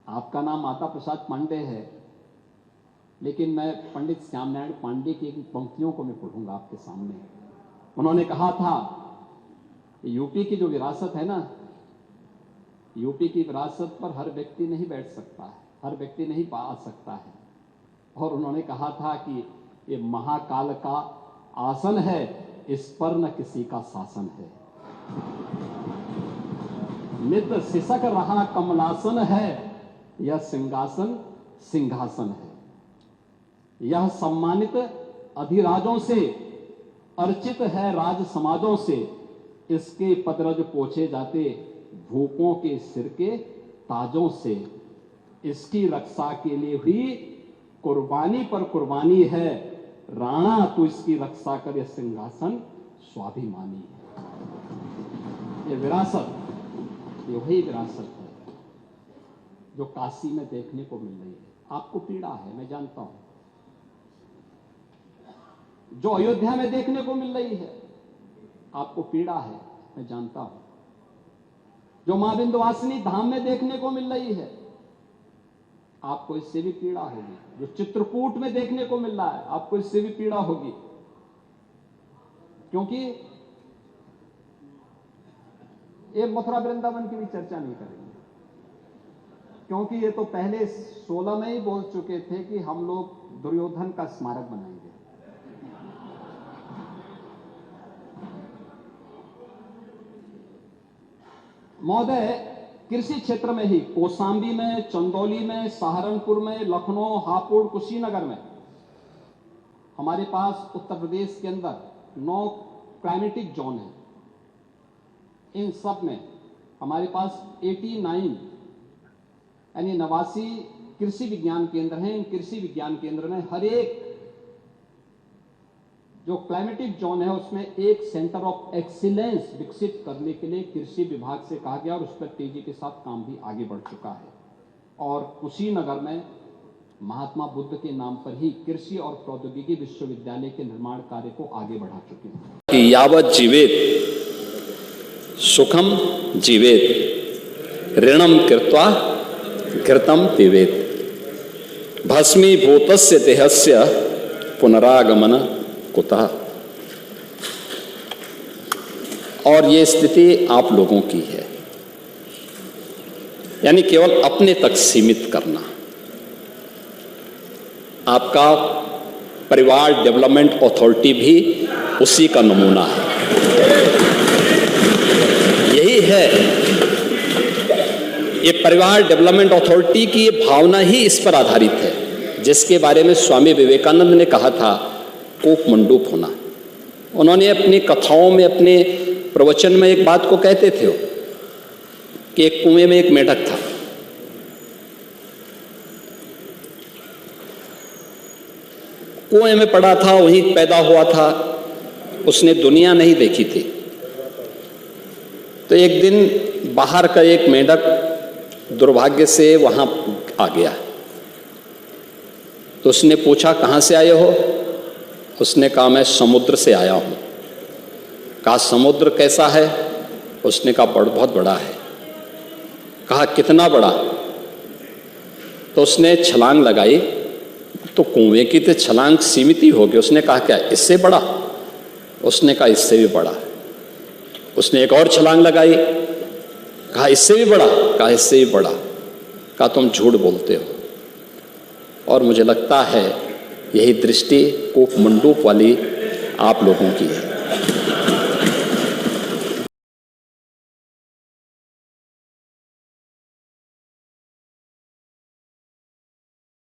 आपका नाम माता प्रसाद पांडे है, लेकिन मैं पंडित श्यामनारायण पांडे की एक पंक्तियों को मैं पढ़ूंगा आपके सामने। उन्होंने कहा था, यूपी की जो विरासत है ना, यूपी की विरासत पर हर व्यक्ति नहीं बैठ सकता है, हर व्यक्ति नहीं पा सकता है। और उन्होंने कहा था कि ये महाकाल का आसन है, इस पर न किसी का शासन है। नित सिसक रहा कमलासन है, यह सिंहासन सिंहासन है। यह सम्मानित अधिराजों से, अर्चित है राज समाजों से। इसके पदरज पोछे जाते भूपों के सिर के ताजों से। इसकी रक्षा के लिए हुई कुर्बानी पर कुर्बानी है। राणा तू इसकी रक्षा कर, यह सिंहासन स्वाभिमानी है। ये विरासत, ये वही विरासत है जो काशी में देखने को मिल रही है। आपको पीड़ा है, मैं जानता हूं। जो अयोध्या में देखने को मिल रही है, आपको पीड़ा है, मैं जानता हूं। जो मां विंध्यवासिनी धाम में देखने को मिल रही है, आपको इससे भी पीड़ा होगी। जो चित्रकूट में देखने को मिल रहा है, आपको इससे भी पीड़ा होगी। क्योंकि ये मथुरा वृंदावन की भी चर्चा नहीं करेंगे, क्योंकि ये तो पहले 16 में ही बोल चुके थे कि हम लोग दुर्योधन का स्मारक बनाएंगे। महोदय, कृषि क्षेत्र में ही कौशांबी में, चंदौली में, सहारनपुर में, लखनऊ, हापुड़, कुशीनगर में हमारे पास उत्तर प्रदेश के अंदर 9 क्लाइमेटिक जोन है। इन सब में हमारे पास 89 यानी 89 कृषि विज्ञान केंद्र हैं। इन कृषि विज्ञान केंद्र में हर एक जो क्लाइमेटिक जोन है उसमें एक सेंटर ऑफ एक्सीलेंस विकसित करने के लिए कृषि विभाग से कहा गया और उस पर तेजी के साथ काम भी आगे बढ़ चुका है। और कुशीनगर में महात्मा बुद्ध के नाम पर ही कृषि और प्रौद्योगिकी विश्वविद्यालय के निर्माण कार्य को आगे बढ़ा चुके हैं। कि यावत जीवेत सुखम जीवेत, ऋणम कृत्वा घृतम पिबेत, भस्मीभूतस्य देहस्य पुनरागमन कुतः। और ये स्थिति आप लोगों की है, यानी केवल अपने तक सीमित करना। आपका परिवार डेवलपमेंट अथॉरिटी भी उसी का नमूना है। यही है, ये परिवार डेवलपमेंट अथॉरिटी की ये भावना ही इस पर आधारित है, जिसके बारे में स्वामी विवेकानंद ने कहा था कूप मंडूप होना। उन्होंने अपनी कथाओं में, अपने प्रवचन में एक बात को कहते थे कि एक कुएं में एक मेढक था। कुएं में पड़ा था, वहीं पैदा हुआ था, उसने दुनिया नहीं देखी थी। तो एक दिन बाहर का एक मेढक दुर्भाग्य से वहां आ गया। तो उसने पूछा कहां से आए हो? उसने कहा मैं समुद्र से आया हूं। कहा समुद्र कैसा है? उसने कहा बहुत बड़ा है। कहा कितना बड़ा? तो उसने छलांग लगाई, तो कुएं की तो छलांग सीमित ही होगी। उसने कहा क्या इससे बड़ा? उसने कहा इससे भी बड़ा। उसने एक और छलांग लगाई, कहा इससे भी बड़ा? कहा इससे भी बड़ा। कहा तुम झूठ बोलते हो। और मुझे लगता है यही दृष्टि कूप मंडूप वाली आप लोगों की है।